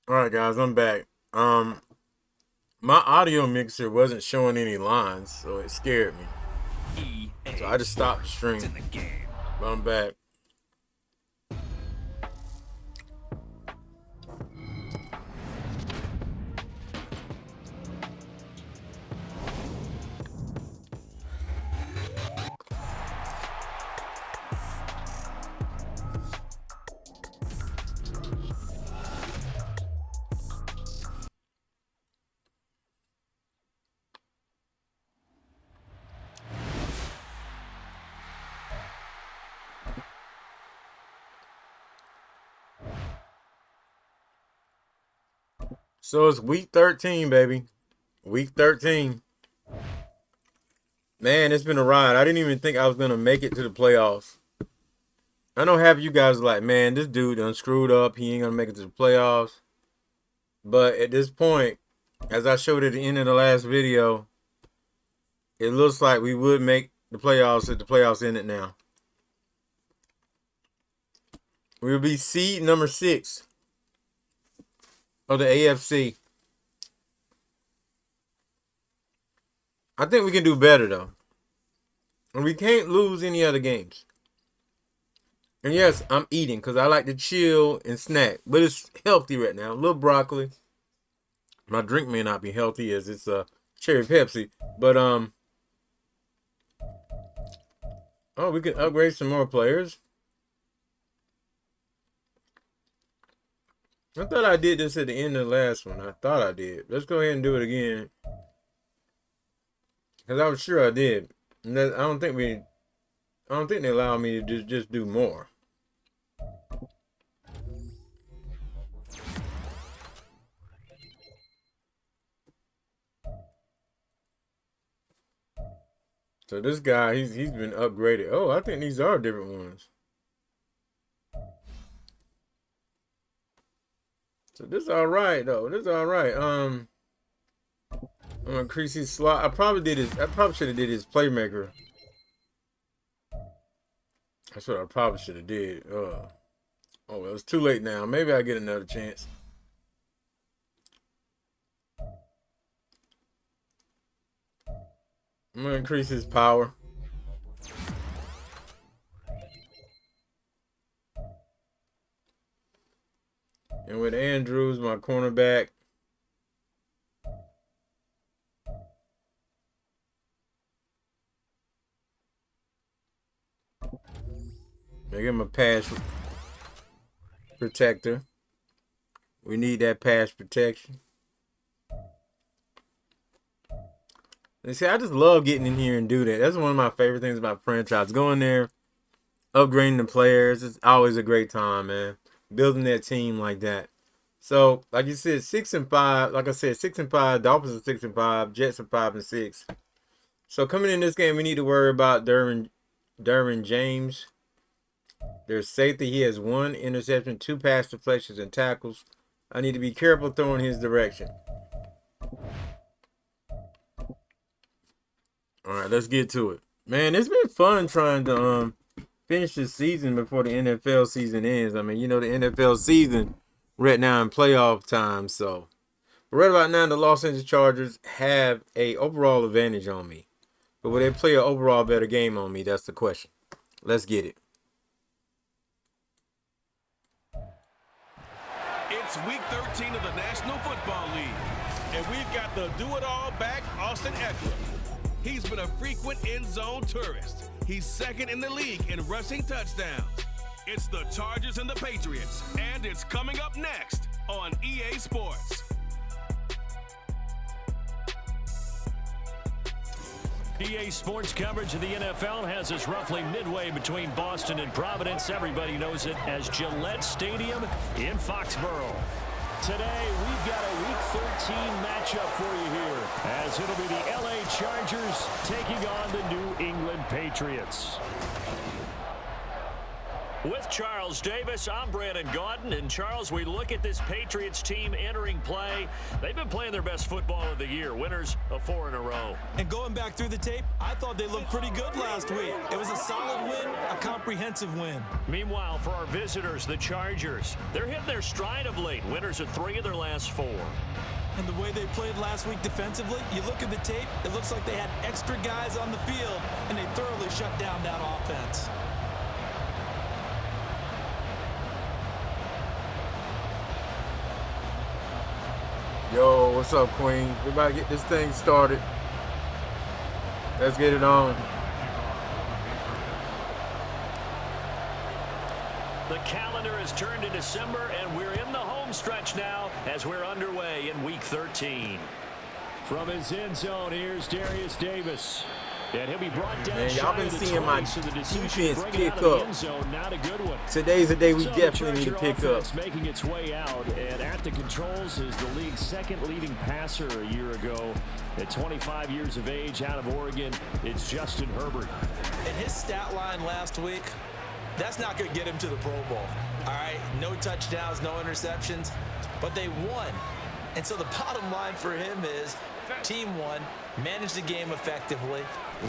All right, guys, I'm back. My audio mixer wasn't showing any lines, so it scared me. So I just stopped the stream. But I'm back. So it's week 13, baby. Week 13. Man, it's been a ride. I didn't even think I was gonna make it to the playoffs. I know half of you guys are like, man, this dude done screwed up. He ain't gonna make it to the playoffs. But at this point, as I showed at the end of the last video, it looks like we would make the playoffs if the playoffs ended now. We will be seed number 6 of the AFC. I think we can do better, though. And we can't lose any other games. And yes, I'm eating because I like to chill and snack. But it's healthy right now. A little broccoli. My drink may not be healthy as it's a cherry Pepsi. But, oh, we can upgrade some more players. I thought I did this at the end of the last one. I thought I did. Let's go ahead and do it again. Because I was sure I did. And I don't think they allow me to just do more. So this guy, he's been upgraded. Oh, I think these are different ones. So this is all right though. This is all right. I'm gonna increase his slot. I probably should have did his playmaker. That's what I probably should have did. Oh well, it's too late now. Maybe I'll get another chance. I'm gonna increase his power. And with Andrews, my cornerback. I give him a pass protector. We need that pass protection. And see, I just love getting in here and do that. That's one of my favorite things about franchise. Going there, upgrading the players. It's always a great time, man. Building that team like that. So, like you said, 6-5. Like I said, 6-5. Dolphins are 6-5. Jets are 5-6. So coming in this game, we need to worry about Derwin James. Their safety. He has 1 interception, 2 pass deflections, and tackles. I need to be careful throwing his direction. All right, let's get to it. Man, it's been fun trying to finish the season before the NFL season ends. I mean, you know, the NFL season right now in playoff time. So, but right about now, the Los Angeles Chargers have a overall advantage on me. But will they play an overall better game on me? That's the question. Let's get it. It's week 13 of the National Football League, and we've got the do-it-all back, Austin Eckler. He's been a frequent end-zone tourist. He's second in the league in rushing touchdowns. It's the Chargers and the Patriots, and it's coming up next on EA Sports. EA Sports coverage of the NFL has us roughly midway between Boston and Providence. Everybody knows it as Gillette Stadium in Foxborough. Today, we've got a Week 13 matchup for you here, as it'll be the LA Chargers taking on the New England Patriots. With Charles Davis, I'm Brandon Gaudin. And Charles, we look at this Patriots team entering play. They've been playing their best football of the year. Winners of 4 in a row. And going back through the tape, I thought they looked pretty good last week. It was a solid win, a comprehensive win. Meanwhile, for our visitors, the Chargers, they're hitting their stride of late. Winners of 3 of their last 4. And the way they played last week defensively, you look at the tape, it looks like they had extra guys on the field, and they thoroughly shut down that offense. Yo, what's up, Queen? We about to get this thing started. Let's get it on. The calendar has turned to December, and we're in the home stretch now as we're underway in Week 13. From his end zone, here's Darius Davis. And he'll be brought down. Man, y'all been seeing my defense pick up. Not a good one. Today's the day we definitely need to pick up. Making its way out, and at the controls is the league's second leading passer a year ago. At 25 years of age, out of Oregon, it's Justin Herbert. And his stat line last week, that's not going to get him to the Pro Bowl. All right, no touchdowns, no interceptions, but they won. And so the bottom line for him is team won, managed the game effectively,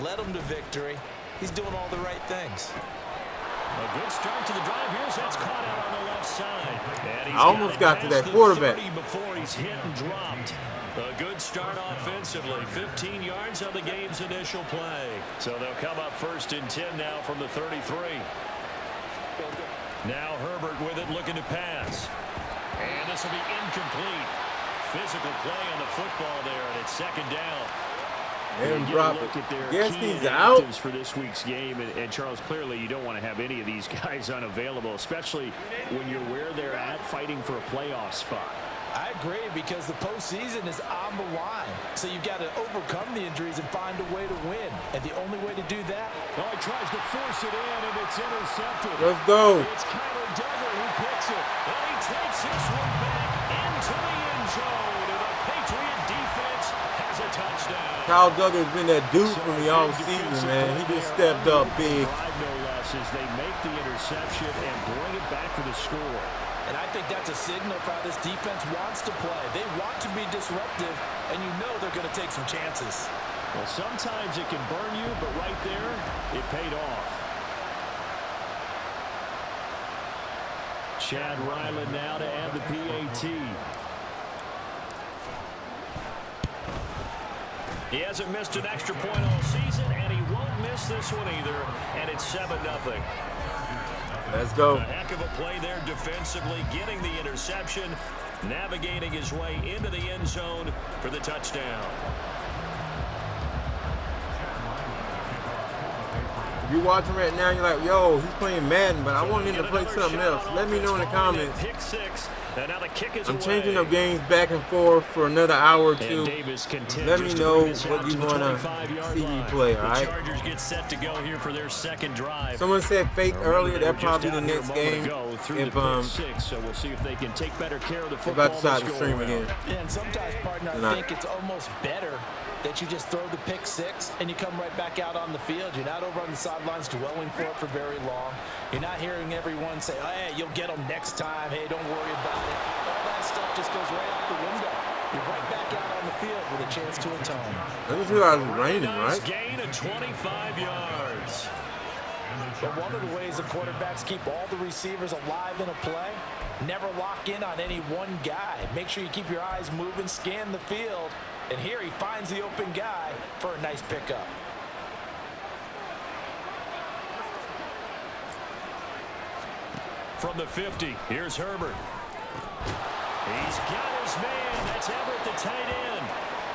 led them to victory. He's doing all the right things. A good start to the drive. Here's that's caught out on the left side. And he's I almost got to that quarterback before he's hit and dropped. A good start offensively. 15 yards on the game's initial play. So they'll come up 1st and 10 now from the 33. Now Herbert with it, looking to pass. And this will be incomplete. Physical play on the football there, and it's 2nd down. And drop it. Guess he's out out. for this week's game, and Charles, clearly you don't want to have any of these guys unavailable, especially when you're where they're at fighting for a playoff spot. I agree, because the postseason is on the line. So you've got to overcome the injuries and find a way to win. And the only way to do that... Oh, he tries to force it in, and it's intercepted. Let's go. It's Kyler Duggar who picks it. And he takes this one back into the end zone. And the Patriot defense has a touchdown. Kyle Duggar's been that dude for me all season, man. He just stepped up big. No less as they make the interception and bring it back for the score. And I think that's a signal for how this defense wants to play. They want to be disruptive, and you know they're going to take some chances. Well, sometimes it can burn you, but right there, it paid off. Chad Ryland now to add the PAT. He hasn't missed an extra point all season, and he won't miss this one either, and it's 7-0. Let's go. A heck of a play there defensively, getting the interception, navigating his way into the end zone for the touchdown. If you're watching right now, you're like, yo, he's playing Madden, but I want him to play something else. Let me know in the comments. Pick 6. And now the kick is I'm away. changing up games back and forth for another hour or two. Let me know what you want to see me play, all right? The Chargers get set to go here for their 2nd drive. Someone said fake earlier. That'll probably be the next game. If so we'll see if they can take better care of the football. About to start the stream again. Yeah, and sometimes, partner, I think it's almost better that you just throw the pick 6 and you come right back out on the field. You're not over on the sidelines dwelling for it for very long. You're not hearing everyone say, oh, hey, you'll get them next time. Hey, don't worry about it. All that stuff just goes right out the window. You're right back out on the field with a chance to atone. I just realized it's raining, right? Gain of 25 yards. But one of the ways the quarterbacks keep all the receivers alive in a play, never lock in on any one guy. Make sure you keep your eyes moving, scan the field, and here he finds the open guy for a nice pickup. From the 50, here's Herbert. He's got his man. That's Everett, the tight end.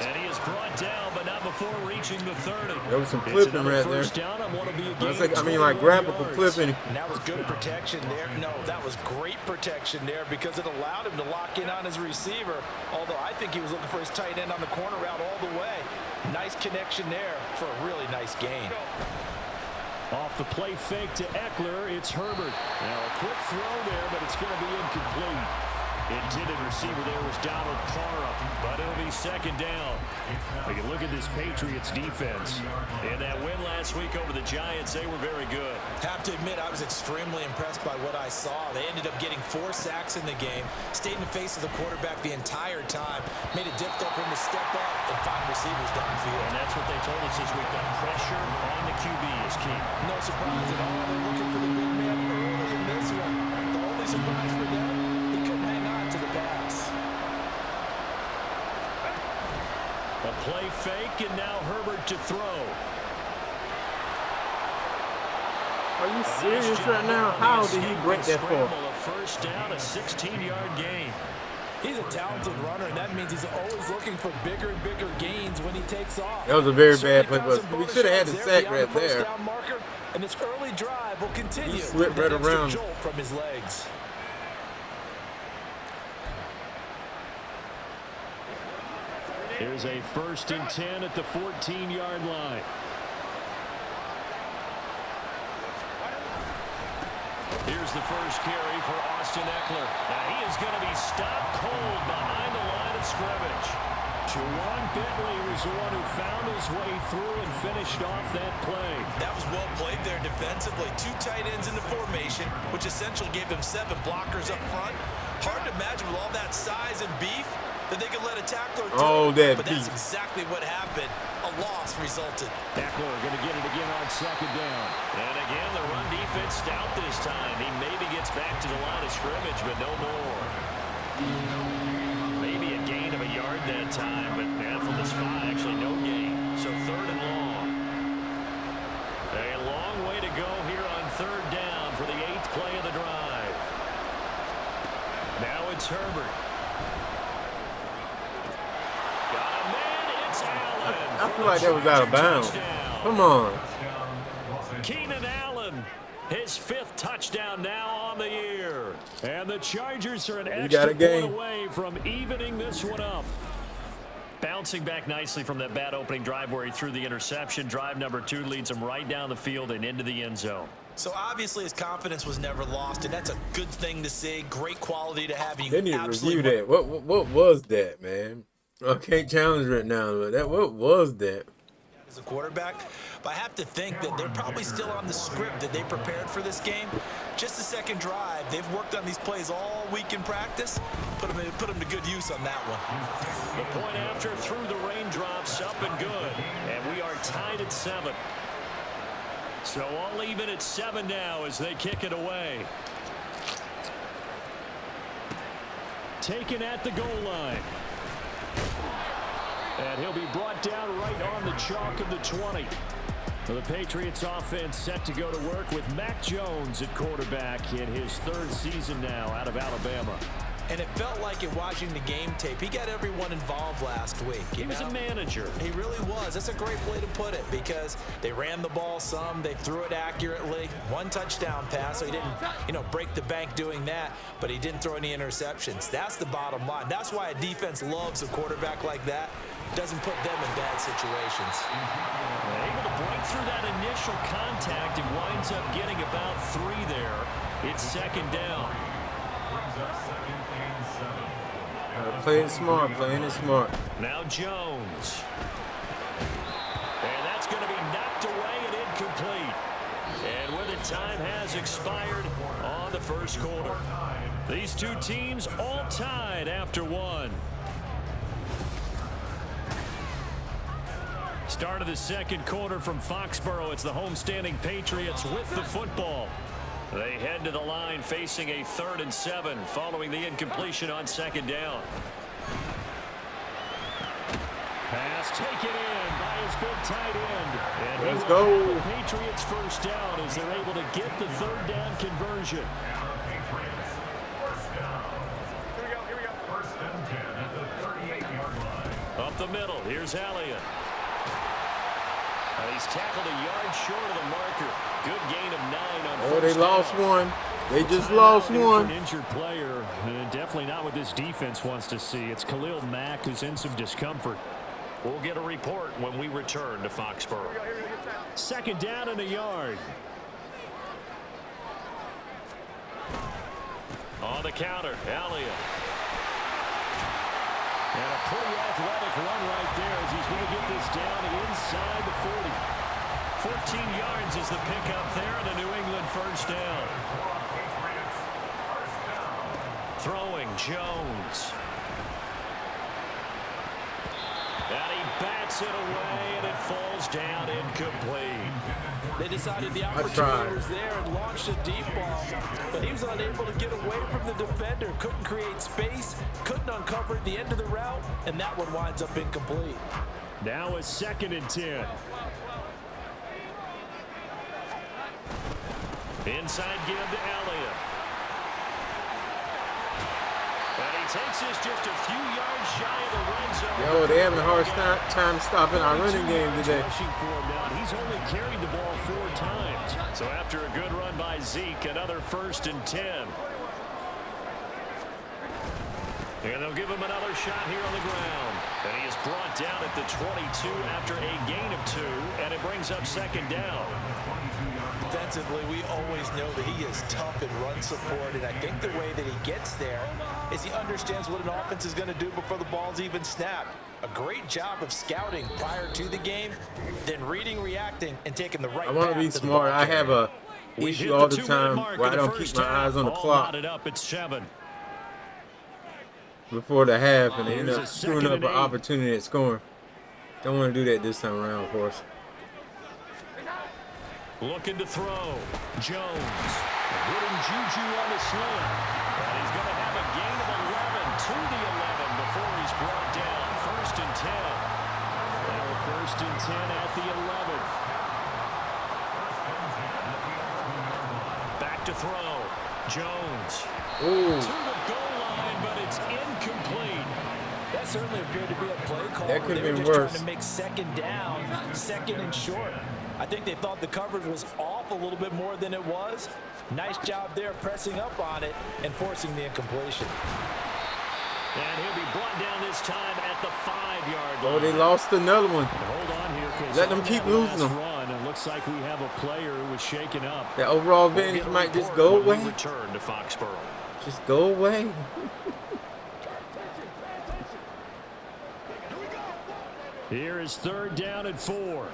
And he is brought down, but not before reaching the 30. There was some clipping right there. Like grab for clipping. And that was good protection there. No, that was great protection there because it allowed him to lock in on his receiver. Although I think he was looking for his tight end on the corner route all the way. Nice connection there for a really nice gain. Off the play fake to Eckler, it's Herbert. Now a quick throw there, but it's going to be incomplete. Intended receiver there was Donald Parham, but it'll be second down. We can look at this Patriots defense. In that win last week over the Giants, they were very good. Have to admit, I was extremely impressed by what I saw. They ended up getting 4 sacks in the game, stayed in the face of the quarterback the entire time, made it difficult for him to step up and find receivers downfield. And that's what they told us this week, that pressure on the QB is key. No surprise at all. They're looking for the big man early in this one. The only surprise for them, he couldn't hang on to the pass. A play fake, and now Herbert to throw. Are you serious right now? How did he break that for? A first down, a 16-yard gain. He's a talented runner, and that means he's always looking for bigger and bigger gains when he takes off. That was a very bad play, but we should have had the sack right there. Marker, and this early drive will continue. He slipped right around. Jolt from his legs. Here's a 1st and 10 at the 14-yard line. Here's the first carry for Austin Eckler. Now he is going to be stopped cold behind the line of scrimmage. Juwan Bentley was the one who found his way through and finished off that play. That was well played there defensively. 2 tight ends in the formation, which essentially gave them 7 blockers up front. Hard to imagine with all that size and beef that they could let a tackler through. Oh, that but beef. that's exactly what happened. A loss resulted. Eckler going to get it again on 2nd down. And again, the run defense stout this time. He maybe gets back to the line of scrimmage, but no more. Maybe a gain of a yard that time, but now from the spot, actually no gain. So 3rd and long. A long way to go here on 3rd down for the 8th play of the drive. Now it's Herbert. I feel like that was out of bounds. Come on. Keenan Allen, his 5th touchdown now on the year. And the Chargers are an extra point away from evening this one up. Bouncing back nicely from that bad opening drive where he threw the interception. Drive number 2 leads him right down the field and into the end zone. So obviously his confidence was never lost, and that's a good thing to see. Great quality to have. They need to review that. What was that, man? I can't challenge right now, but what was that? As a quarterback, but I have to think that they're probably still on the script that they prepared for this game. Just the 2nd drive, they've worked on these plays all week in practice. Put them to good use on that one. The point after through the raindrops, up and good, and we are tied at 7. So all even at 7 now as they kick it away. Taken at the goal line. And he'll be brought down right on the chalk of the 20. The Patriots offense set to go to work with Mac Jones at quarterback in his 3rd season now out of Alabama. And it felt like in watching the game tape, he got everyone involved last week. He was a manager. He really was. That's a great way to put it because they ran the ball some, they threw it accurately. 1 touchdown pass, so he didn't, break the bank doing that, but he didn't throw any interceptions. That's the bottom line. That's why a defense loves a quarterback like that. Doesn't put them in bad situations. Able to break through that initial contact and winds up getting about 3 there. It's 2nd down. Playing smart, playing it smart. Now Jones. And that's going to be knocked away and incomplete. And with it, time has expired on the 1st quarter. These 2 teams all tied after 1. Start of the 2nd quarter from Foxborough. It's the homestanding Patriots with the football. They head to the line facing a 3rd and 7 following the incompletion on 2nd down. Pass taken in by his big tight end. And let's go. The Patriots 1st down as they're able to get the 3rd down conversion. Here we go. 1st and 10 at the 38-yard line. Up the middle, here's Elliott. He's tackled a yard short of the marker. Good gain of 9 on Oh, they lost one. They just lost one. An injured player. Definitely not what this defense wants to see. It's Khalil Mack who's in some discomfort. We'll get a report when we return to Foxborough. 2nd down and a yard. On the counter, Elliott. And a pretty athletic run right there as he's going to get this down inside the 40. 14 yards is the pickup there, and a New England first down. Throwing Jones. And he bats it away, and it falls down incomplete. They decided the opportunity was there and launched a deep ball, but he was unable to get away from the defender. Couldn't create space, couldn't uncover at the end of the route, and that one winds up incomplete. Now a 2nd and 10. Inside give to Elliott. And he takes this just a few yards shy of the red zone. Yo, they having a hard time stopping our running game today. He's only carried the ball 4 times. So after a good run by Zeke, another 1st and 10. And they'll give him another shot here on the ground. And he is brought down at the 22 after a gain of 2, and it brings up 2nd down. Defensively, we always know that he is tough in run support, and I think the way that he gets there is he understands what an offense is going to do before the ball's even snapped. A great job of scouting prior to the game, then reading, reacting, and taking the right path. I want to be smart. I have a issue all the time where I don't keep my eyes on the clock It's 7. before the half, and they end up screwing up an opportunity at scoring. Don't want to do that this time around, of course. Looking to throw. Jones. Hitting Juju on the slant. And he's going to have a gain of 11 to the 11 before he's brought down. 1st and 10. Now 1st and 10 at the 11. Back to throw. Jones. Ooh. To the goal line, but it's incomplete. That certainly appeared to be a play call. That could have been just worse. Trying to make 2nd down, 2nd and short. I think they thought the coverage was off a little bit more than it was. Nice job there pressing up on it and forcing the incompletion. And he'll be brought down this time at the 5-yard line. Oh, they lost another one. Hold on here, because let them keep losing them. Run, it looks like we have a player who was shaken up. That overall advantage might just go away. Return to Foxborough. Just go away. Here is 3rd down and 4.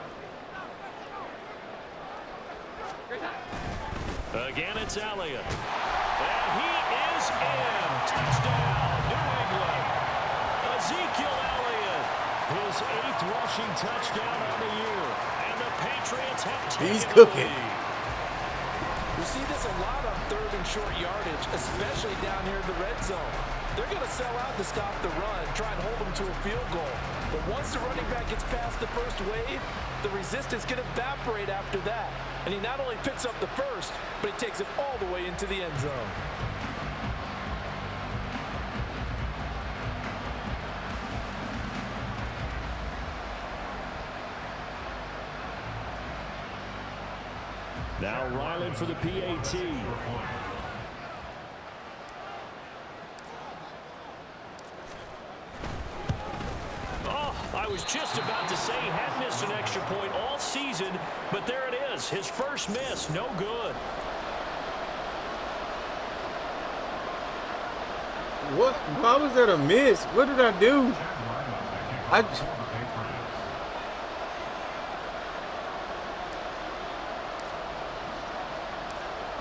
Again, it's Elliott. And he is in. Touchdown, New England. Ezekiel Elliott, his 8th rushing touchdown on the year. And the Patriots have taken He's cooking. the lead. We see this a lot on 3rd and short yardage, especially down here in the red zone. They're going to sell out to stop the run, try and hold them to a field goal. But once the running back gets past the first wave, the resistance can evaporate after that. And he not only picks up the first, but he takes it all the way into the end zone. Now Ryland for the PAT. I was just about to say he had missed an extra point all season, but there it is. His first miss, no good. What? Why was that a miss? What did I do?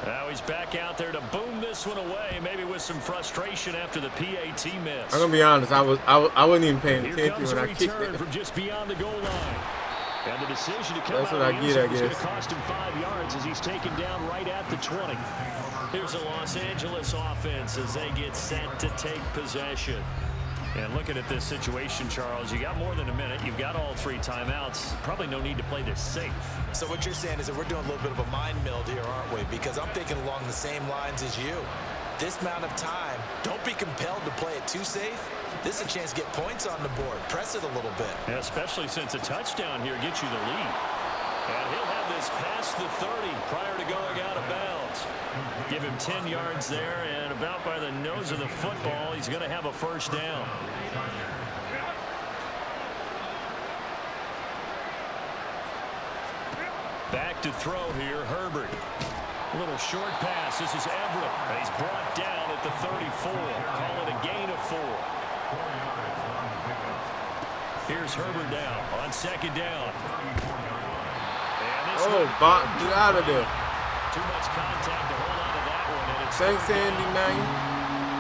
Now he's back out there to boom this one away, maybe with some frustration after the PAT miss. I'm gonna be honest. I wasn't even paying Here attention comes when a I kicked return it. from just beyond the goal line. And the decision to come That's out what I of the get, end I zone is going to guess. cost him 5 yards as he's taken down right at the 20. Here's a Los Angeles offense as they get set to take possession. And looking at this situation, Charles, you got more than a minute. You've got all 3 timeouts. Probably no need to play this safe. So what you're saying is that we're doing a little bit of a mind meld here, aren't we? Because I'm thinking along the same lines as you. This amount of time, don't be compelled to play it too safe. This is a chance to get points on the board. Press it a little bit. Yeah, especially since a touchdown here gets you the lead. And he'll have this past the 30 prior to going out of bounds. Give him 10 yards there, and about by the nose of the football, he's going to have a first down. Back to throw here, Herbert. A little short pass. This is Everett. And he's brought down at the 34. Call it a gain of 4. Here's Herbert now on second down. Oh, Bot, get out of there. Too much contact to hold on to that one. And it's Thanks, Andy, man.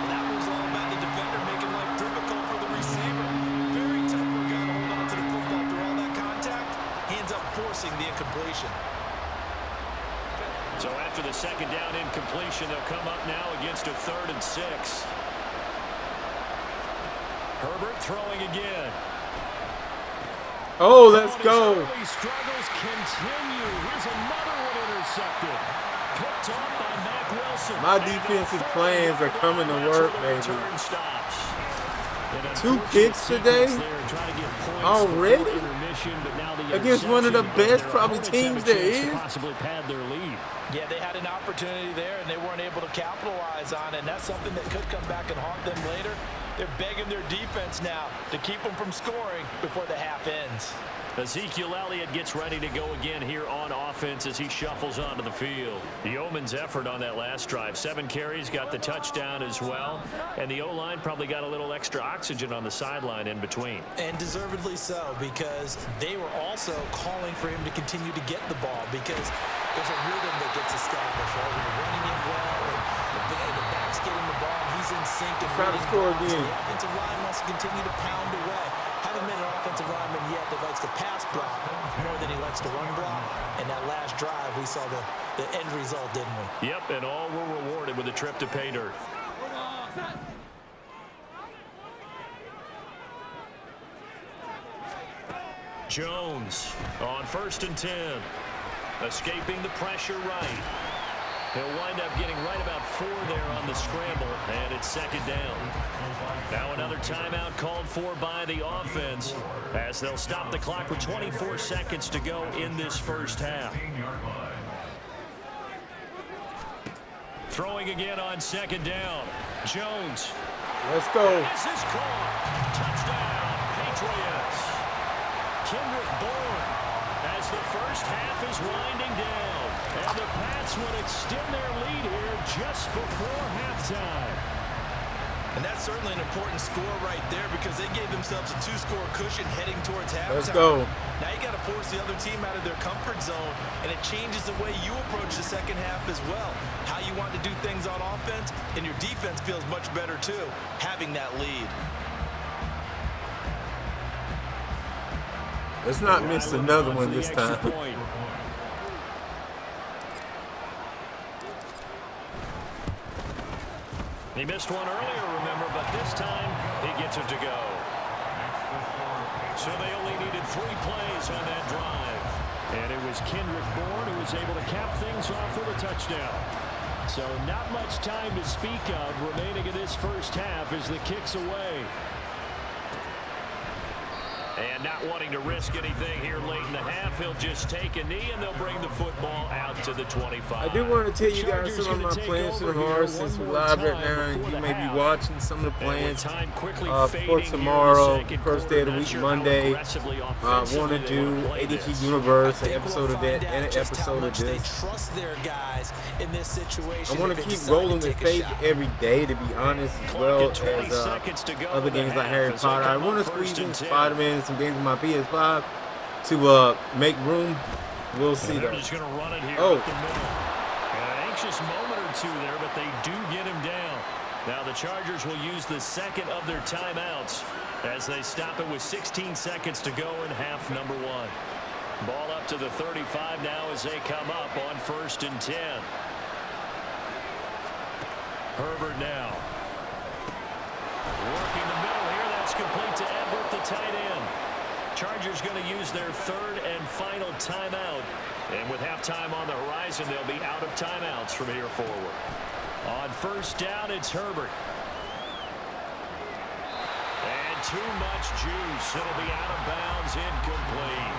That was all about the defender making life difficult for the receiver. Very tough for a guy to hold on to the football through all that contact. He ends up forcing the incompletion. So after the second down incompletion, they'll come up now against a 3rd and 6. Herbert throwing again. Oh, let's go. Early struggles continue. Here's another one intercepted. Picked off by Mack Wilson. My defensive plans are coming to work, baby. 2 kicks today? Already? Against one of the best probably teams there is? Possibly pad their lead. Yeah, they had an opportunity there, and they weren't able to capitalize on it, and that's something that could come back and haunt them later. They're begging their defense now to keep them from scoring before the half ends. Ezekiel Elliott gets ready to go again here on offense as he shuffles onto the field. The Yeoman's effort on that last drive. 7 carries, got the touchdown as well. And the O-line probably got a little extra oxygen on the sideline in between. And deservedly so, because they were also calling for him to continue to get the ball, because there's a rhythm that gets established, right? When you're running it well, and the back's getting the ball, he's in sync. And try to score again. The offensive line wants to continue to pound away. Haven't met an offensive lineman yet that likes to pass block more than he likes to run block. And that last drive, we saw the end result, didn't we? Yep, and all were rewarded with a trip to pay dirt. Jones on 1st and 10. Escaping the pressure right. He'll wind up getting right about 4 there on the scramble, and it's 2nd down. Now another timeout called for by the offense as they'll stop the clock with 24 seconds to go in this first half. Throwing again on 2nd down. Jones. Let's go. This is caught. Touchdown, Patriots. Kendrick Bourne as the first half is winding down. And the Pats would extend their lead here just before halftime. And that's certainly an important score right there, because they gave themselves a 2-score cushion heading towards halftime. Let's go. Now you got to force the other team out of their comfort zone, and it changes the way you approach the second half as well. How you want to do things on offense, and your defense feels much better too, having that lead. Let's not miss another one this time. He missed one earlier, remember, but this time he gets it to go. So they only needed 3 plays on that drive. And it was Kendrick Bourne who was able to cap things off with a touchdown. So not much time to speak of remaining in this first half as the kick's away. And not wanting to risk anything here late in the half, he'll just take a knee and they'll bring the football out to the 25. I do want to tell you guys some of my plans for tomorrow, since we're live right now and you may be watching some of the plans for tomorrow, first day of the week, Monday. I want to do ADT Universe, an episode of that and an episode of this. Trust their guys in this situation. I want to keep rolling with Faith every day, to be honest, as well as other games like Harry Potter. I want to squeeze in Spider-Man and some games on my PS5 to make room. We'll see though. Just gonna run it here oh, up the middle. An anxious moment or two there, but they do get him down. Now the Chargers will use the second of their timeouts as they stop it with 16 seconds to go in half number 1. Ball up to the 35 now as they come up on 1st and 10. Herbert now. Working the middle here. That's complete to Everett, the tight end. Chargers going to use their 3rd and final timeout. And with halftime on the horizon, they'll be out of timeouts from here forward. On 1st down, it's Herbert. And too much juice. It'll be out of bounds, incomplete.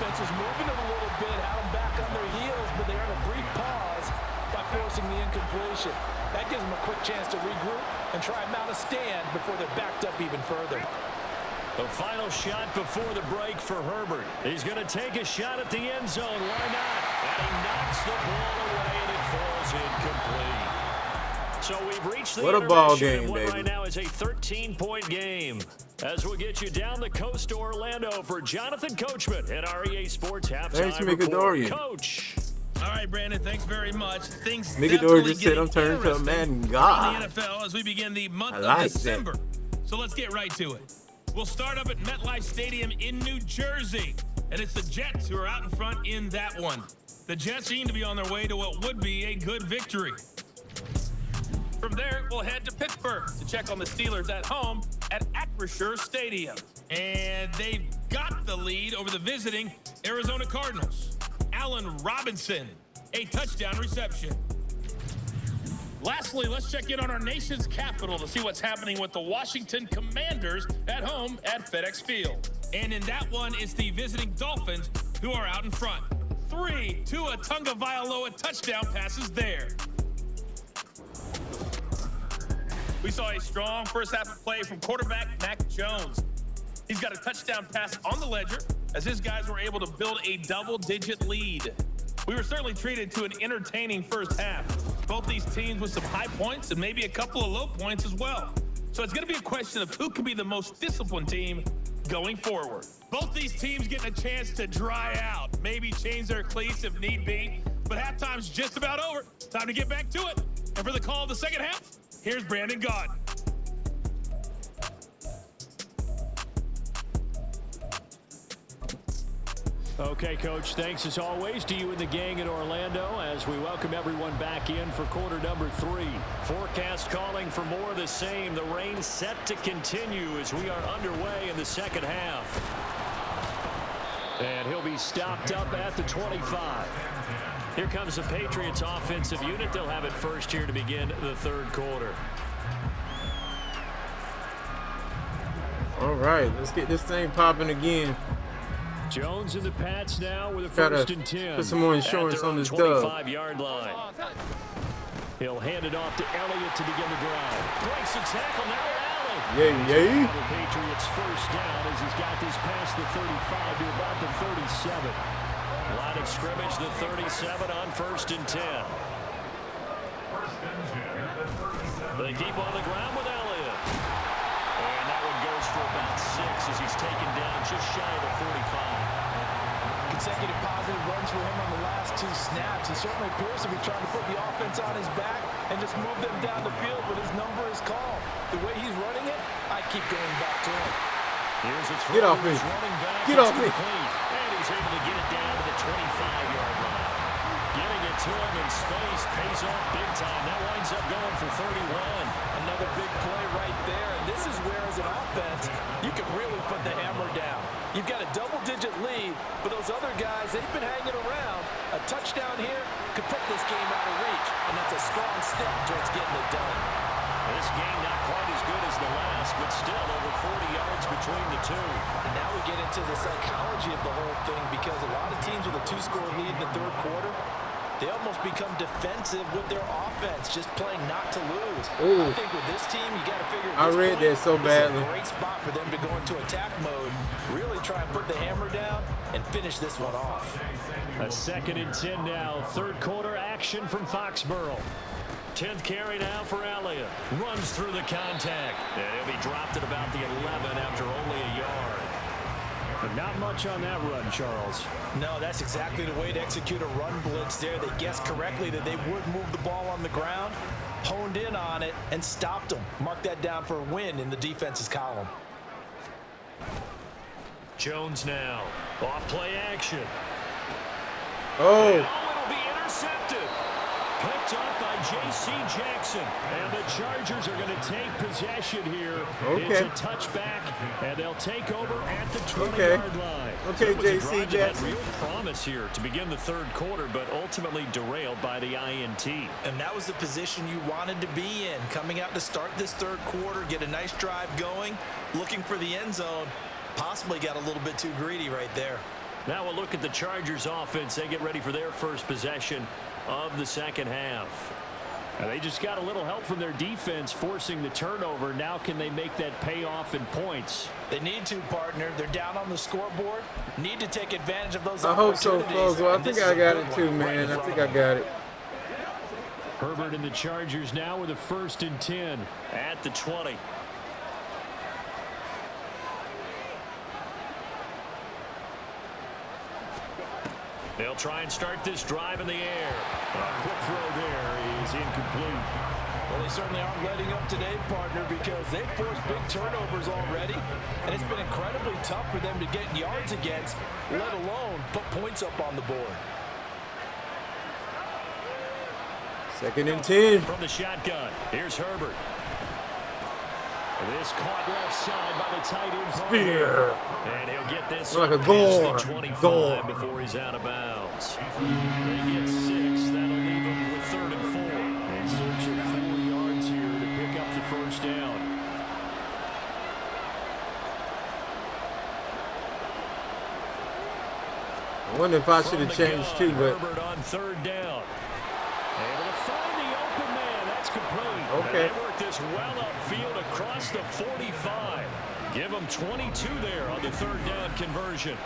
Offense was moving them a little bit, had them back on their heels, but they earned a brief pause by forcing the incompletion. That gives them a quick chance to regroup and try and mount a stand before they're backed up even further. The final shot before the break for Herbert. He's going to take a shot at the end zone. Why not? And he knocks the ball away, and it falls incomplete. So we've reached the What a ball intermission, game, what baby. right now is a 13-point game. As we'll get you down the coast to Orlando for Jonathan Coachman at our EA Sports Halftime Thanks, Report. Micadorian. Coach. All right, Brandon, thanks very much. Things Micadorian definitely just said I'm getting turning to a interesting Madden around god. the NFL as we begin the month I like of that. December. So let's get right to it. We'll start up at MetLife Stadium in New Jersey, and it's the Jets who are out in front in that one. The Jets seem to be on their way to what would be a good victory. From there, we'll head to Pittsburgh to check on the Steelers at home at Acrisure Stadium. And they've got the lead over the visiting Arizona Cardinals. Allen Robinson, a touchdown reception. Lastly, let's check in on our nation's capital to see what's happening with the Washington Commanders at home at FedEx Field. And in that one, it's the visiting Dolphins who are out in front. 3 Tua Tagovailoa touchdown passes there. We saw a strong first half of play from quarterback Mac Jones. He's got a touchdown pass on the ledger as his guys were able to build a double-digit lead. We were certainly treated to an entertaining first half. Both these teams with some high points and maybe a couple of low points as well. So it's going to be a question of who can be the most disciplined team going forward. Both these teams getting a chance to dry out, maybe change their cleats if need be. But halftime's just about over. Time to get back to it. And for the call of the second half, here's Brandon Gaudin. Okay, Coach, thanks as always to you and the gang in Orlando as we welcome everyone back in for quarter number 3. Forecast calling for more of the same. The rain set to continue as we are underway in the second half. And he'll be stopped up at the 25. Here comes the Patriots offensive unit. They'll have it first here to begin the third quarter. All right, let's get this thing popping again. Jones in the Pats now with a Gotta first and 10. put some more insurance At their on this dub. 25-yard line. He'll hand it off to Elliott to begin the drive. Breaks the tackle now. Allen. Yeah. The Patriots first down as he's got this past the 35 to about the 37. Line of scrimmage, the 37 on first and 10. They keep on the ground with Elliott. And that one goes for about 6 as he's taken down just shy of the 45. Consecutive positive runs for him on the last 2 snaps. He certainly appears to be trying to put the offense on his back and just move them down the field, but his number is called. The way he's running it, I keep going back to him. Here's a throw. Get off me. Get off me. And he's able to get it down to the 25-yard line. Getting it to him in space pays off big time. That winds up going for 31. Another big play right there. And this is where, as an offense, you can really put the hammer down. You've got a double-digit lead, but those other guys, they've been hanging around. A touchdown here could put this game out of reach, and that's a strong step towards getting it done. This game not quite as good as the last, but still over 40 yards between the two. And now we get into the psychology of the whole thing, because a lot of teams with a 2-score lead in the third quarter, they almost become defensive with their offense, just playing not to lose. Ooh. I think with this team, you got to figure I read that so badly. This is a great spot for them to go into attack mode, really try and put the hammer down and finish this one off. A second and 10 now. Third quarter action from Foxborough. 10th carry now for Elliott. Runs through the contact. And he'll be dropped at about the 11 after only a yard. But not much on that run, Charles. No, that's exactly the way to execute a run blitz there. They guessed correctly that they would move the ball on the ground, honed in on it, and stopped them. Mark that down for a win in the defense's column. Jones now. Off play action. Oh. And it'll be intercepted. Picked up by J.C. Jackson. And the Chargers are going to take possession here. Okay. It's a touchback, and they'll take over at the 20-yard line. Okay, J.C. Had Jackson. real promise here to begin the third quarter, but ultimately derailed by the INT. And that was the position you wanted to be in. Coming out to start this third quarter, get a nice drive going, looking for the end zone. Possibly got a little bit too greedy right there. Now we'll look at the Chargers offense. They get ready for their first possession of the second half. And they just got a little help from their defense forcing the turnover. Now can they make that pay off in points? They need to, partner. They're down on the scoreboard. Need to take advantage of those I hope so, opportunities. folks. Well, I And think this I is a got good it too, one right in man. I front think of I them. got it. Herbert and the Chargers now with a 1st and 10 at the 20. They'll try and start this drive in the air. A quick throw there is incomplete. Well, they certainly aren't letting up today, partner, because they've forced big turnovers already, and it's been incredibly tough for them to get yards against, let alone put points up on the board. 2nd and 10. From the shotgun, here's Herbert. This caught left side by the tight end. Spear. And he'll get this like a past gore. the 25 Gore. before he's out of bounds. They get 6. That'll leave them with 3rd and 4. In search of 4 yards here to pick up the 1st down. I wonder if I should have changed too, but Herbert on 3rd down. Able to find the open man. That's complete. Okay. And they work this well upfield across the 45. Give them 22 there on the 3rd down conversion.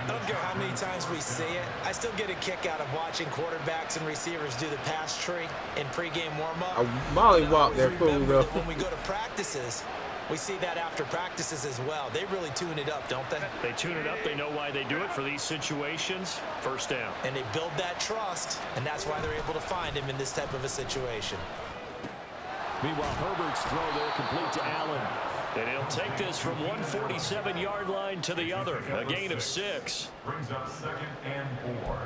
I don't care how many times we see it. I still get a kick out of watching quarterbacks and receivers do the pass tree in pregame warm-up. I mollywop that fool Remember though. that when we go to practices, we see that after practices as well. They really tune it up, don't they? They tune it up. They know why they do it for these situations. 1st down. And they build that trust, and that's why they're able to find him in this type of a situation. Meanwhile, Herbert's throw there complete to Allen. And he'll take this from 147-yard line to the other. A gain of 6. Brings up 2nd and 4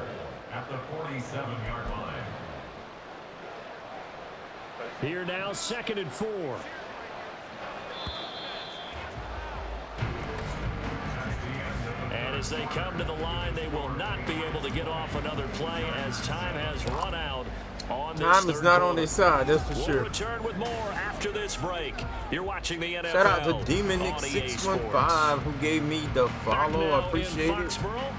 at the 47-yard line. Here now, 2nd and 4. And as they come to the line, they will not be able to get off another play as time has run out on this Time is third not quarter. on their side, that's for We'll sure. return with more after this break. You're watching the NFL. Shout out to on Demon EA Nick Sports. 615 who gave me the follow. I appreciate it. Foxborough,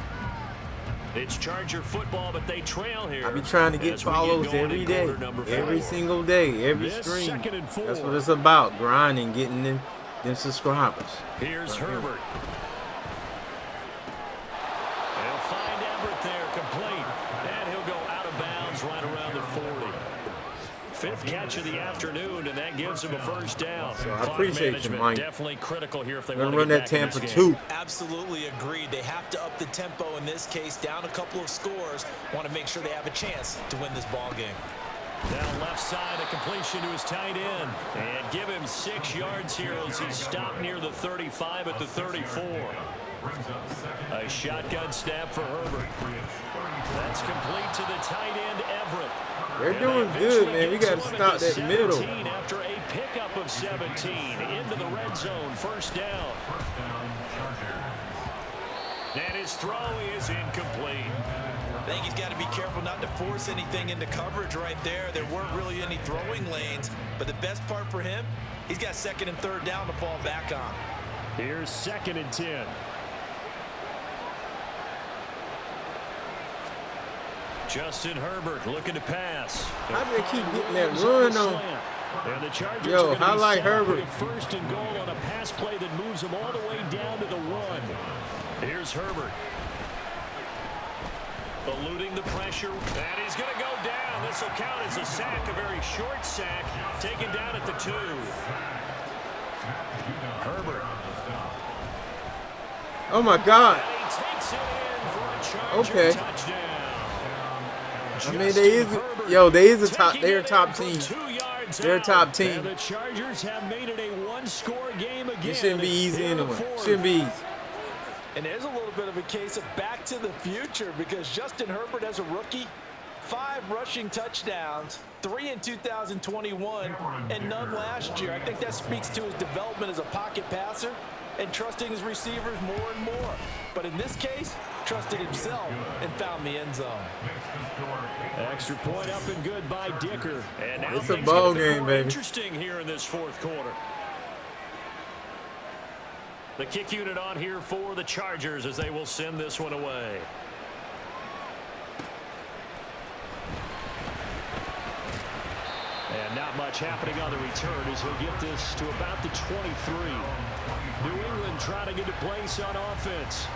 it's Charger football, but they trail here. I be trying to get as we follows going every in day, quarter number 4. every single day, every This stream. 2nd and 4. That's what it's about, grinding, getting them subscribers. Here's Herbert. They'll find Everett there, complete. And he'll go out of bounds right around the 40. 5th catch of the afternoon, and that gives him a 1st down. So I Clock appreciate you, management Mike. definitely critical here if they Gonna want to run get that back in Tampa this game. 2. Absolutely agreed. They have to up the tempo in this case, down a couple of scores. Want to make sure they have a chance to win this ball game. Down left side, a completion to his tight end. And give him 6 yards here as he's stopped near the 35 at the 34. A shotgun snap for Herbert. That's complete to the tight end, Everett. They're And doing they good, eventually man. We get got to to stop that 17 middle. After a pickup of 17 into the red zone, 1st down. And his throw is incomplete. I think he's got to be careful not to force anything into coverage right there. There weren't really any throwing lanes, but the best part for him, he's got 2nd and 3rd down to fall back on. Here's 2nd and 10. Justin Herbert looking to pass. How do they keep getting that run on? And the Chargers Yo, are gonna highlight be set up Herbert. with 1st and goal on a pass play that moves them all the way down to the 1. Here's Herbert. Eluding the pressure, and he's going to go down. This will count as a sack, a very short sack, taken down at the 2. Herbert. Oh my God. And he takes it in for a Charger Okay. touchdown. I mean, they is they're a top team. They're a top team. And the Chargers have made it a one-score game again. It shouldn't be easy in the anyway. fourth. Shouldn't be easy. And there's a little bit of a case of back to the future because Justin Herbert as a rookie, 5 rushing touchdowns, 3 in 2021, and none last year. I think that speaks to his development as a pocket passer and trusting his receivers more and more. But in this case, trusted himself and found the end zone. Extra point up and good by Dicker. And now It's a things ball get a bit game, more baby. Interesting here in this 4th quarter. The kick unit on here for the Chargers as they will send this one away. And not much happening on the return as he'll get this to about the 23. New England trying to get a place on offense.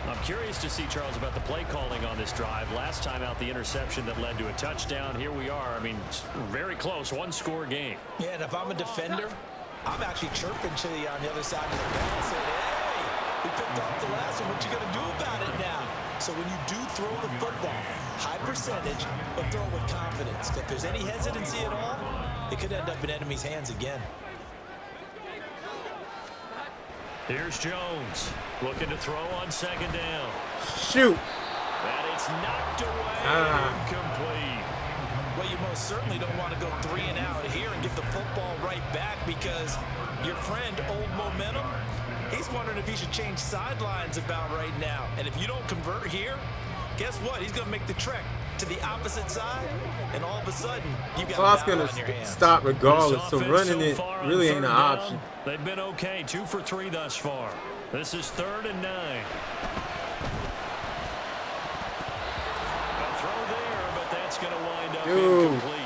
I'm curious to see, Charles, about the play calling on this drive. Last time out, the interception that led to a touchdown. Here we are. I mean, very close, one-score game. Yeah, and if I'm a defender, I'm actually chirping Chili on the other side of the ball saying, hey, we picked off the last one. What you going to do about it now? So when you do throw the football, high percentage, but throw it with confidence. If there's any hesitancy at all, it could end up in enemy's hands again. Here's Jones looking to throw on second down. Shoot. And it's knocked away. Incomplete. Well, you most certainly don't want to go 3 and out here and get the football right back because your friend, Old Momentum, he's wondering if he should change sidelines about right now. And if you don't convert here, guess what? He's going to make the trek to the opposite side, and all of a sudden, you got Clock's going to stop regardless, so running it really ain't an option. They've been okay, 2 for 3 thus far. This is 3rd and 9. A throw there, but that's going to wind up incomplete.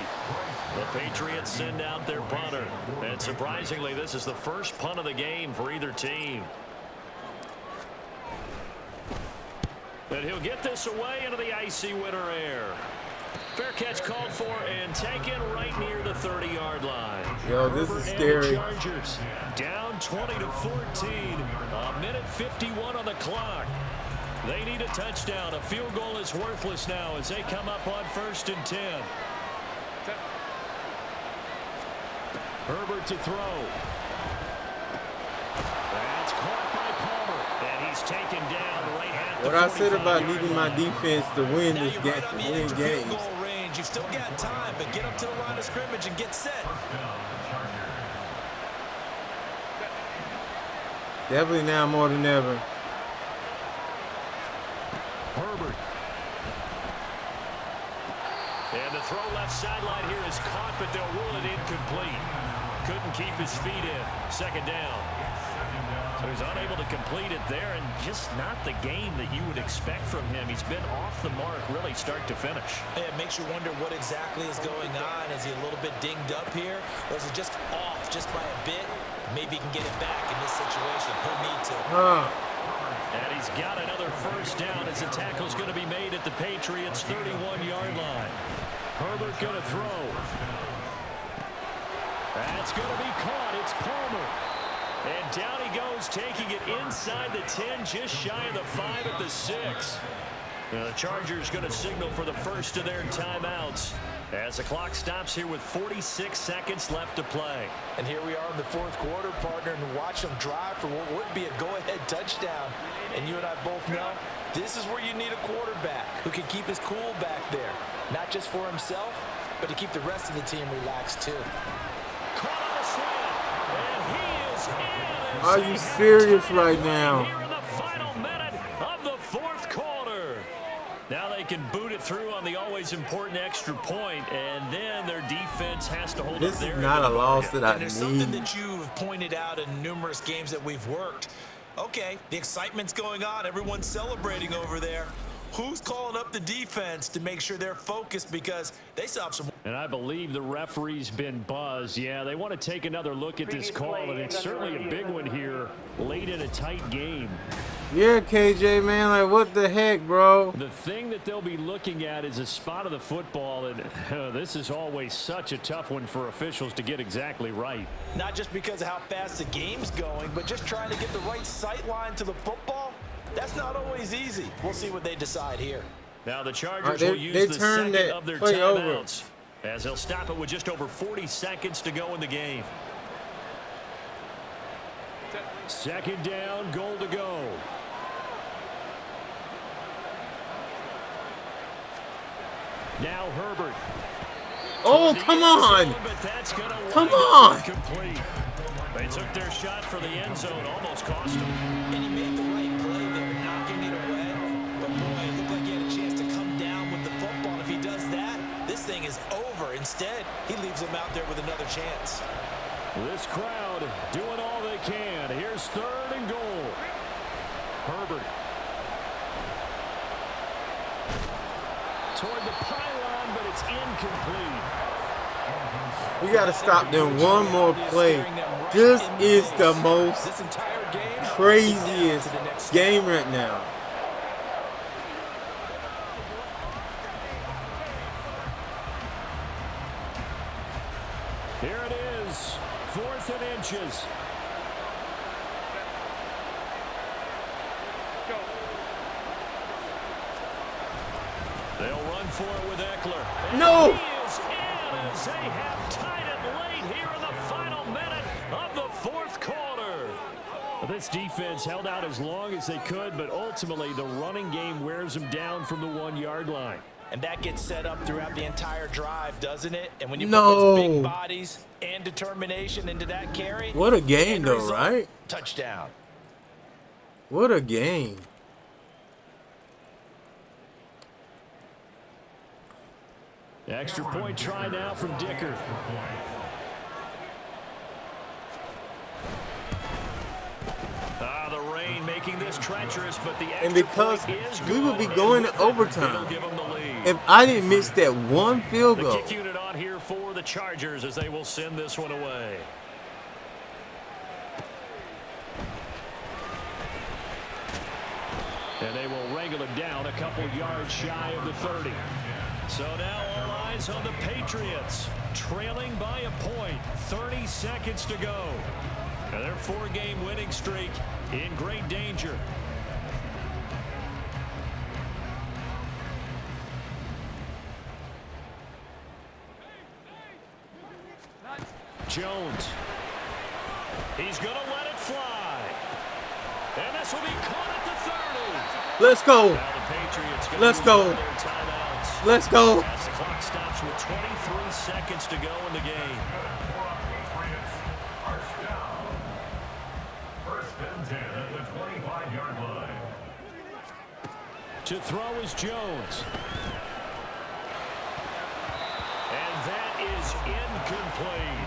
The Patriots send out their punter, and surprisingly, this is the first punt of the game for either team. But he'll get this away into the icy winter air. Fair catch called for and taken right near the 30-yard line. Yo, this is scary. Chargers down 20-14. A minute 51 on the clock. They need a touchdown. A field goal is worthless now as they come up on 1st and 10. Herbert to throw. That's caught by Palmer, and he's taken down right at the 45. What I said about needing my defense to win this game, to win games. You've still got time, but get up to the line of scrimmage and get set. Definitely now more than ever. Herbert. And the throw left sideline here is caught, but they'll rule it incomplete. Couldn't keep his feet in. 2nd down. So he's unable to complete it there, and just not the game that you would expect from him. He's been off the mark really start to finish. Yeah, it makes you wonder what exactly is going on. Is he a little bit dinged up here, or is it just off just by a bit? Maybe he can get it back in this situation. He'll need to. And he's got another 1st down as the tackle's going to be made at the Patriots' 31-yard line. Herbert going to throw. That's going to be caught. It's Palmer. And down he goes, taking it inside the 10, just shy of the 5 at the 6. Now the Chargers going to signal for the first of their timeouts as the clock stops here with 46 seconds left to play. And here we are in the 4th quarter, partner, and watch them drive for what would be a go-ahead touchdown. And you and I both know this is where you need a quarterback who can keep his cool back there, not just for himself, but to keep the rest of the team relaxed too. Caught on the slant, and he is in. Are you serious right now? Here in the final minute of the 4th quarter. Now they can boot it through on the always important extra point, and then their defense has to hold up there. This is not a loss that I and there's need. something that you've pointed out in numerous games that we've worked. Okay, the excitement's going on. Everyone's celebrating over there. Who's calling up the defense to make sure they're focused because they still have some... And I believe the referee's been buzzed. Yeah, they want to take another look at this call, and it's certainly a big one here late in a tight game. Yeah, KJ, man, like what the heck, bro? The thing that they'll be looking at is a spot of the football, and this is always such a tough one for officials to get exactly right. Not just because of how fast the game's going, but just trying to get the right sight line to the football. That's not always easy. We'll see what they decide here. Now the Chargers will use the second of their timeouts as they'll stop it with just over 40 seconds to go in the game. 2nd down, goal to go. Now Herbert. Oh, come on. Come on. Complete. They took their shot for the end zone, almost cost them. And he made the right play there, knocking it away. But boy, it looked like he had a chance to come down with the football. If he does that, this thing is over. Instead, he leaves him out there with another chance. This crowd doing all they can. Here's 3rd and goal. Herbert. Toward the pylon, but it's incomplete. We got to stop them one more play. This is the most craziest game right now. inches. They'll run for it with Eckler. No! He is in as they have tied it late here in the final minute of the fourth quarter. This defense held out as long as they could, but ultimately the running game wears them down from the 1-yard line. And that gets set up throughout the entire drive, doesn't it? And when you put No. those big bodies and determination into that carry. What a game, though, result, right? Touchdown. What a game. Extra point try now from Dicker. The rain making this treacherous, but the extra And because point is we would be good, going and to with it, overtime. it'll give them the lead. If I didn't miss that one field The goal. kick unit on here for the Chargers as they will send this one away. And they will wrangle him down a couple yards shy of the 30. So now all eyes on the Patriots, trailing by a point, 30 seconds to go. And their 4-game winning streak in great danger. Jones. He's going to let it fly. And this will be caught at the 30. Let's go. Now the Patriots Let's go. their timeouts. Let's go. As the clock stops with 23 seconds to go in the game. First and 10 at the 25-yard line. To throw is Jones. And that is incomplete.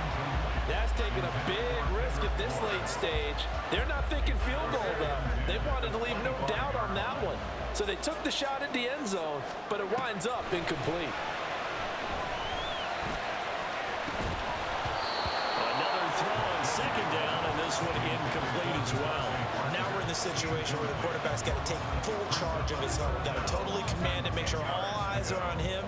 That's taking a big risk at this late stage. They're not thinking field goal, though. They wanted to leave no doubt on that one. So they took the shot at the end zone, but it winds up incomplete. Another throw on second down, and this one incomplete as well. Now we're in the situation where the quarterback's got to take full charge of his own. Got to totally command it, make sure all eyes are on him.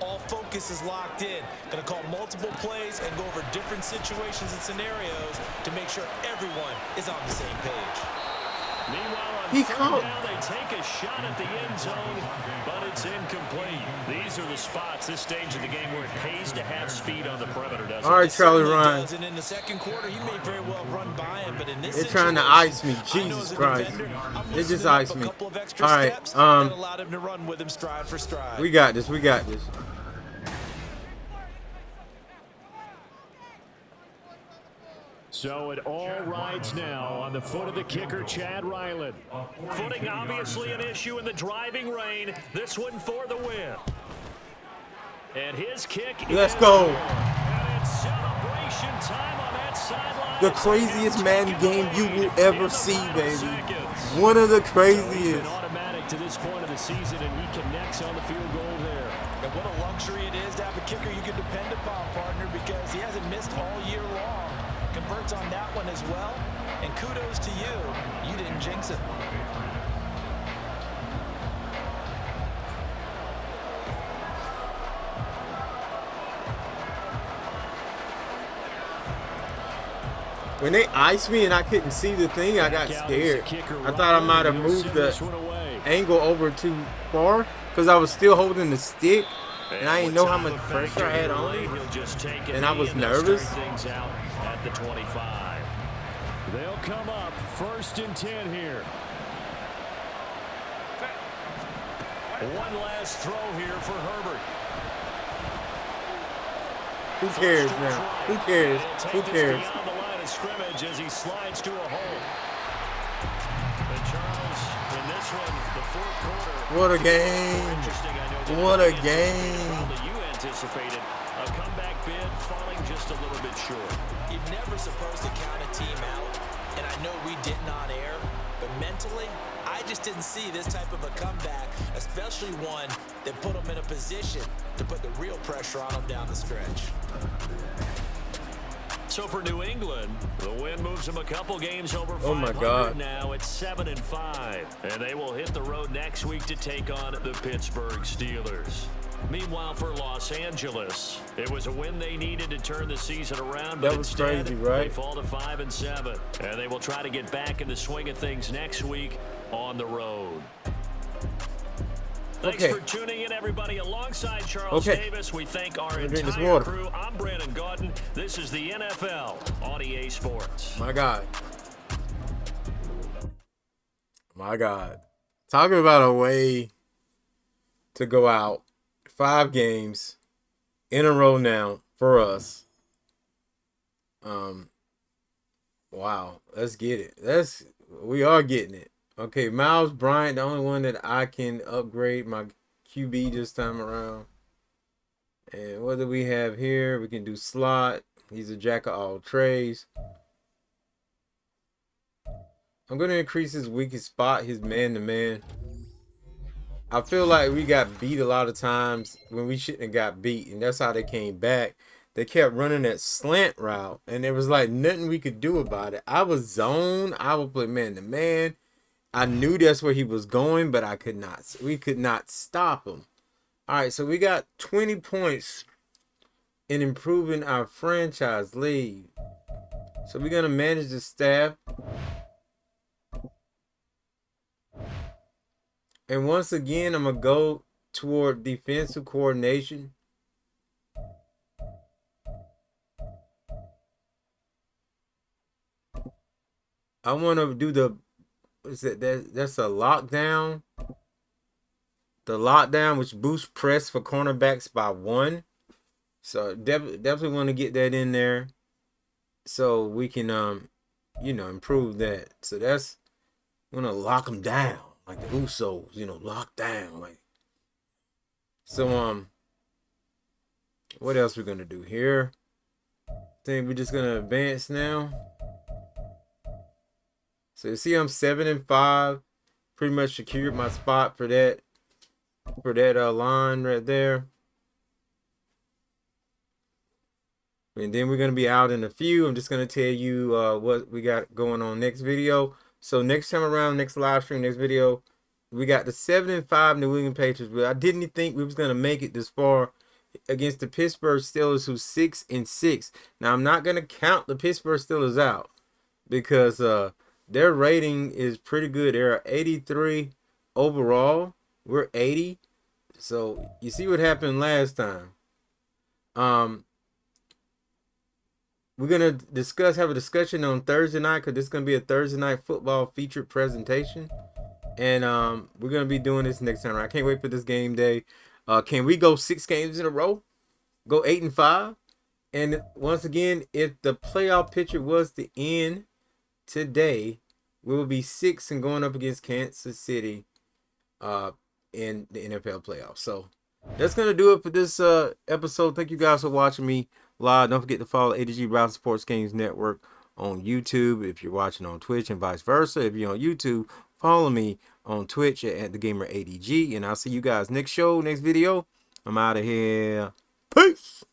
All focus is locked in. Going to call multiple plays and go over different situations and scenarios to make sure everyone is on the same page. Meanwhile, on He third caught. down, they take a shot at the end zone, but it's incomplete. These are the spots, this stage of the game, where it pays to have speed on the perimeter, doesn't All it? right, Charlie Ryan. And in the second quarter, he may very well run by him, but in this They're trying to ice me. Jesus Christ. They just iced me. All right, allowed him to run with him stride for stride. we got this. We got this. So it all rides now on the foot of the kicker, Chad Ryland. Footing obviously an issue in the driving rain. This one for the win. And his kick Let's is go. good. And it's celebration time on that sideline. The craziest Madden game you will ever see, baby. One of the It's craziest. been automatic to this point of the season, and he connects on the field goal there. And what a luxury it is to have a kicker you can depend upon, partner, because he hasn't missed all year long. Converts on that one as well, and kudos to you. You didn't jinx it. When they iced me and I couldn't see the thing, I got scared. I thought I might have moved the angle over too far because I was still holding the stick and I didn't know how much pressure I had on it. And I was nervous. Things out at the 25. They'll come up 1st and 10 here. One last throw here for Herbert. Who cares now? Who cares? Who cares? Beyond the line of scrimmage as he slides to a hole. And Charles, in this one, the fourth quarter. What a game. What a game. Probably you anticipated a comeback bid falling just a little bit short. You're never supposed to count a team out, and I know we didn't on air, but mentally, I just didn't see this type of a comeback, especially one that put them in a position to put the real pressure on them down the stretch. So for New England, the win moves them a couple games over 500 Oh my God. now at 7-5. And they will hit the road next week to take on the Pittsburgh Steelers. Meanwhile, for Los Angeles, it was a win they needed to turn the season around, That but was instead crazy, right? they fall to 5-7, and they will try to get back in the swing of things next week on the road. Thanks for tuning in, everybody. Alongside Charles Davis, we thank our entire crew. I'm Brandon Gaudin. This is the NFL on EA Sports. My God. My God. Talking about a way to go out. 5 games in a row now for us. Wow. Let's get it. We are getting it. Okay, Miles Bryant, the only one that I can upgrade my QB this time around. And what do we have here? We can do slot. He's a jack of all trades. I'm going to increase his weakest spot, his man-to-man. I feel like we got beat a lot of times when we shouldn't have got beat. And that's how they came back. They kept running that slant route. And there was like nothing we could do about it. I was zoned. I would play man-to-man. I knew that's where he was going, but we could not stop him. All right, so we got 20 points in improving our franchise lead. So we're going to manage the staff. And once again, I'm going to go toward defensive coordination. I want to do that's a lockdown. The lockdown, which boosts press for cornerbacks by 1. So definitely want to get that in there, so we can improve that. So that's gonna lock them down like the Usos, lock down like. So what else we're gonna do here? I think we're just gonna advance now. So you see, I'm 7-5. Pretty much secured my spot for that line right there. And then we're going to be out in a few. I'm just going to tell you what we got going on next video. So next time around, next live stream, next video, we got the 7-5 New England Patriots. But I didn't think we was going to make it this far against the Pittsburgh Steelers, who's 6-6. Now, I'm not going to count the Pittsburgh Steelers out because their rating is pretty good. They're 83 overall. We're 80. So you see what happened last time. We're going to have a discussion on Thursday night, because this is going to be a Thursday night football featured presentation. And we're going to be doing this next time. I can't wait for this game day. Can we go 6 games in a row? Go 8-5? And once again, if the playoff picture was to end today, we will be 6 and going up against Kansas City in the NFL playoffs. So that's going to do it for this episode. Thank you guys for watching me live. Don't forget to follow ADG Browser Sports Games Network on YouTube if you're watching on Twitch, and vice versa. If you're on YouTube, follow me on Twitch at TheGamerADG. And I'll see you guys next video. I'm out of here. Peace.